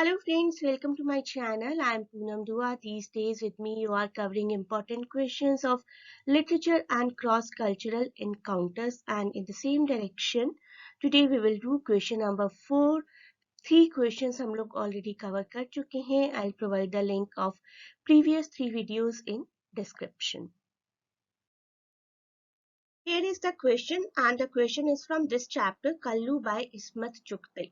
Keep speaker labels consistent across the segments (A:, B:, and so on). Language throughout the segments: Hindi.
A: Hello friends, welcome to my channel. I am Poonam Dua. These days with me you are covering important questions of literature and cross-cultural encounters, and in the same direction today we will do question number 4. 3 questions हम लोग already cover कर चुके हैं. I'll provide the link of previous 3 videos in description. Here is the question, and the question is from this chapter Kallu by Ismat Chugtai.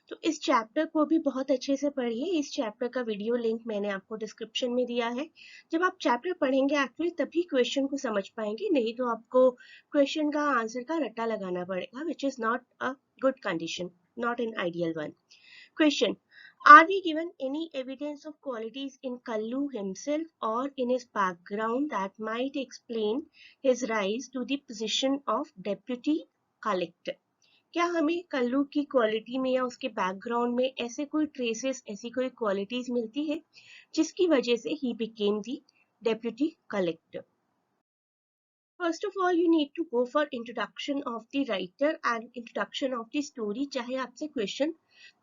A: तो इस चैप्टर को भी बहुत अच्छे से पढ़िए. इस चैप्टर का वीडियो लिंक मैंने आपको डिस्क्रिप्शन में दिया है. जब आप चैप्टर पढ़ेंगे एक्चुअली तभी क्वेश्चन को समझ पाएंगे, नहीं तो आपको क्वेश्चन का आंसर का रट्टा लगाना पड़ेगा, which is not a good condition, not an ideal one. Question: Are we given any evidence of qualities in Kallu himself or in his background that might explain his rise to the position of deputy collector? क्या हमें कल्लू की क्वालिटी में या उसके बैकग्राउंड में ऐसे कोई ट्रेसेस, ऐसी कोई क्वालिटीज मिलती है जिसकी वजह से ही became the deputy collector? First of all you need to go for introduction of the writer and introduction of the story. चाहे आपसे क्वेश्चन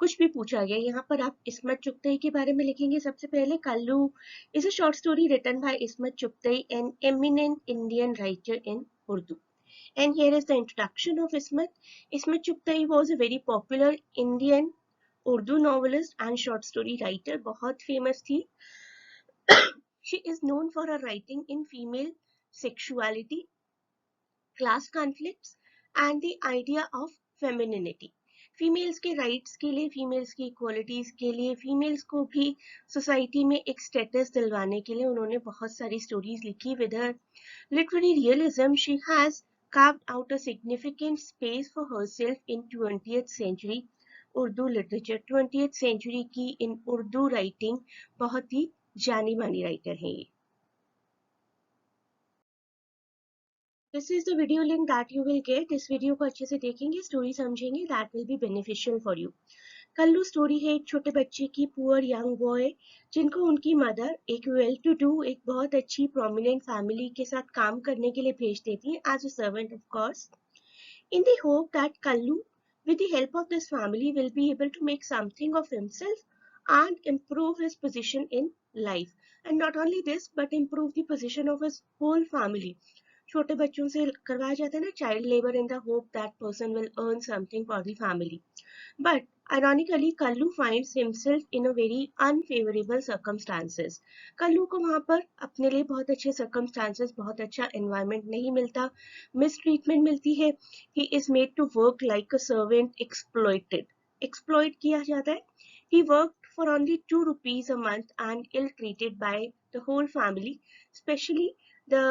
A: कुछ भी पूछा गया, यहाँ पर आप इस्मत चुगतई के बारे में लिखेंगे. सबसे पहले Kallu is a short story written by Ismat Chughtai, an eminent Indian writer in Urdu. And here is the introduction of Ismat. Ismat Chugtai was a very popular Indian Urdu novelist and short story writer. बहुत famous थी. She is known for her writing in female sexuality, class conflicts, and the idea of femininity. Females के राइट्स के लिए, फीमेल्स की इक्वालिटीज के लिए, फीमेल्स को भी सोसाइटी में एक स्टेटस दिलवाने के लिए उन्होंने बहुत सारी स्टोरीज लिखी. With her literary realism, she has carved out a significant space for herself in 20th century Urdu literature. 20th century की in Urdu writing बहुत ही जानी मानी राइटर हैं ये. This is the video link that you will get. इस वीडियो को अच्छे से देखेंगे, स्टोरी समझेंगे, that will be beneficial for you. Kallu story है एक छोटे बच्चे की, पुअर यंग बॉय, जिनको उनकी मदर एक वेल टू डू, एक बहुत अच्छी प्रोमिनेंट फैमिली के साथ काम करने के लिए भेज देती है as a servant of course, in the hope that Kallu with the help of this family will be able to make something of himself and improve his position in life. And not only this, but improve the position of his whole family. छोटे बच्चों से करवाया जाता है ना child labour in the hope that person will earn something for the family. But ironically, Kallu finds himself in a very unfavorable circumstances. Kallu को वहाँ पर अपने लिए बहुत अच्छे circumstances, बहुत अच्छा environment नहीं मिलता, mistreatment मिलती है. He is made to work like a servant, exploited. Exploit किया जाता है. He worked for only 2 rupees a month and ill-treated by the whole family, especially the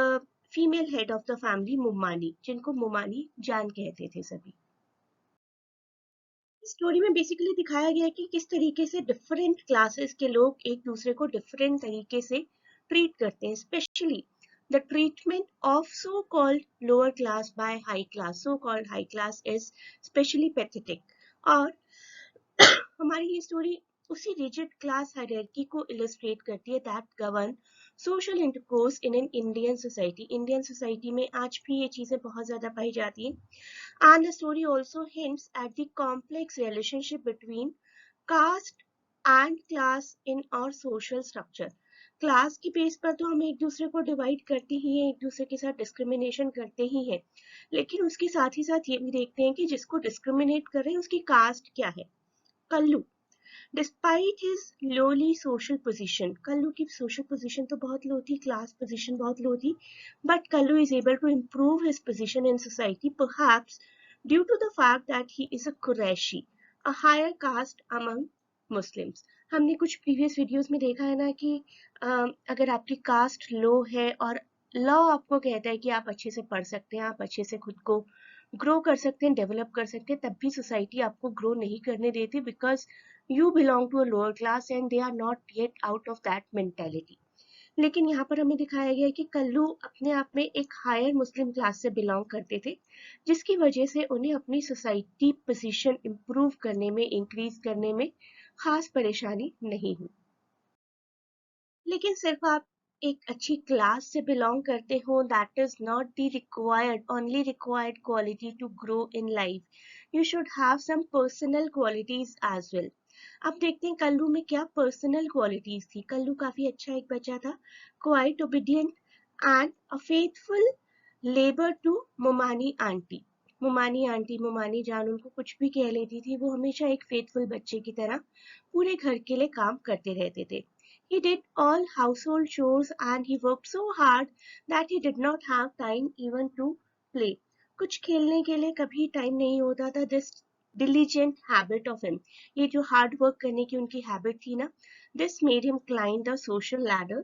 A: female head of the family, मुम्मानी, जिनको मुम्मानी जान कहते थे सभी. स्टोरी में बेसिकली दिखाया गया है कि किस तरीके से डिफरेंट क्लासेस के लोग एक दूसरे को डिफरेंट तरीके से ट्रीट करते हैं, specially the treatment of so called lower class by high class. So called high class is specially pathetic. और हमारी ये स्टोरी उसी रिजिड क्लास हायरार्की को इलस्ट्रेट करती है that govern social intercourse in an Indian society. Indian society में आज भी ये चीजें बहुत ज्यादा पाई जाती हैं. And the story also hints at the complex relationship between caste and class in our social structure. Class की बेस पर तो हम एक दूसरे को डिवाइड करते ही हैं, एक दूसरे के साथ डिस्क्रिमिनेशन करते ही हैं, लेकिन उसके साथ ही साथ ये भी देखते हैं कि जिसको डिस्क्रिमिनेट कर रहे हैं उसकी कास्ट क्या है. Kallu, despite his lowly social position, Kallu की सोशल पोजीशन तो बहुत लो थी, क्लास पोजीशन बहुत लो थी, but Kallu is able to improve his position in society, perhaps due to the fact that he is a Quraishi, a higher caste among Muslims. हमने कुछ प्रीवियस वीडियोस में देखा है ना कि अगर आपकी कास्ट लो है और लॉ आपको कहता है कि आप अच्छे से पढ़ सकते हैं, आप अच्छे से खुद को ग्रो कर सकते हैं, डेवलप कर सकते हैं, तब भी सोसाइटी आपको ग्रो नहीं करने देती, because you belong to a lower class and they are not yet out of that mentality. लेकिन यहाँ पर हमें दिखाया गया है कि कल्लू अपने आप में एक हायर मुस्लिम क्लास से बिलोंग करते थे, जिसकी वजह से उन्हें अपनी सोसाइटी पोजीशन इंप्रूव करने में, इंक्रीज करने में खास परेशानी नहीं हुई. लेकिन सिर्फ आप एक अच्छी क्लास से बिलोंग करते हो, that is not the required, only required quality to grow in life. You should have some personal qualities as well. अब देखते हैं कल्लू में क्या पर्सनल क्वालिटीज थी। कल्लू काफी अच्छा एक बच्चा था, quite obedient and a faithful labour to Momani aunty. मोमानी जान उनको कुछ भी कह लेती थी, वो हमेशा एक फेथफुल बच्चे की तरह पूरे घर के लिए काम करते रहते थे। He did all household chores and he worked so hard that he did not have time even to play. कुछ खेलने के लिए कभी टाइम नहीं होता था। This diligent habit of him, ये जो हार्ड वर्क करने की उनकी हैबिट थी ना, this made him climb the social ladder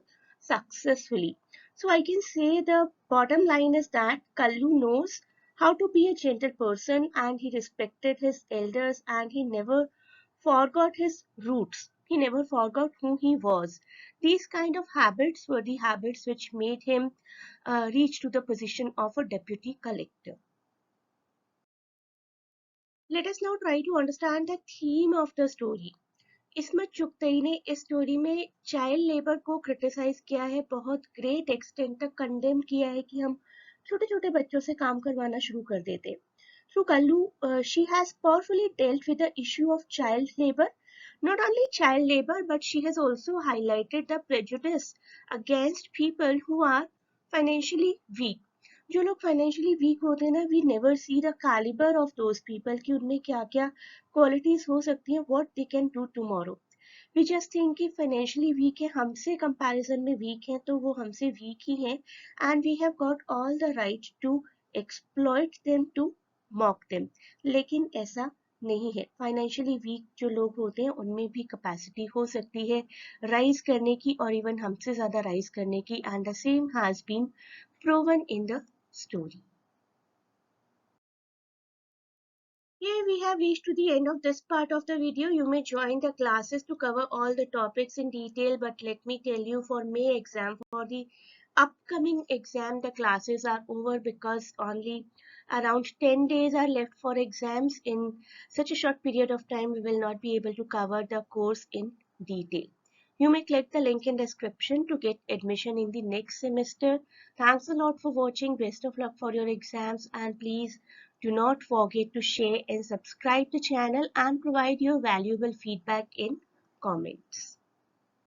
A: successfully. So I can say the bottom line is that Kallu knows how to be a gentle person and he respected his elders and he never forgot his roots. He never forgot who he was. These kind of habits were the habits which made him reach to the position of a deputy collector. Let us now try to understand the theme of the story. Ismat Chagatai ने इस स्टोरी में चाइल्ड लेबर को क्रिटिसाइज किया है, बहुत ग्रेट एक्सटेंट तक कंडेम किया है कि हम छोटे छोटे बच्चों से काम करवाना शुरू कर देते। So Kallu, she has powerfully dealt with the issue of child labor. Not only child labor, but she has also highlighted the prejudice against people who are financially weak. जो लोग फाइनेंशियली वीक होते हैं ना, we never see the calibre of those people कि उनमें क्या क्या क्वालिटीज हो सकती हैं, what they can do tomorrow. We just think कि फाइनेंशियली वीक है, हमसे कंपैरिजन में वीक हैं तो वो हमसे वीक ही हैं, and we have got all the right to exploit them, to mock them. लेकिन ऐसा नहीं है। फाइनेंशियली वीक जो लोग होते हैं उनमें भी कैपेसिटी हो सकती है राइज करने की, और इवन हमसे ज्यादा राइज करने की, and the same has been proven in the story. Here we have reached to the end of this part of the video. You may join the classes to cover all the topics in detail, but let me tell you, for May exam, for the upcoming exam, the classes are over because only around 10 days are left for exams. In such a short period of time, we will not be able to cover the course in detail. You may click the link in description to get admission in the next semester. Thanks a lot for watching. Best of luck for your exams, and please do not forget to share and subscribe the channel and provide your valuable feedback in comments.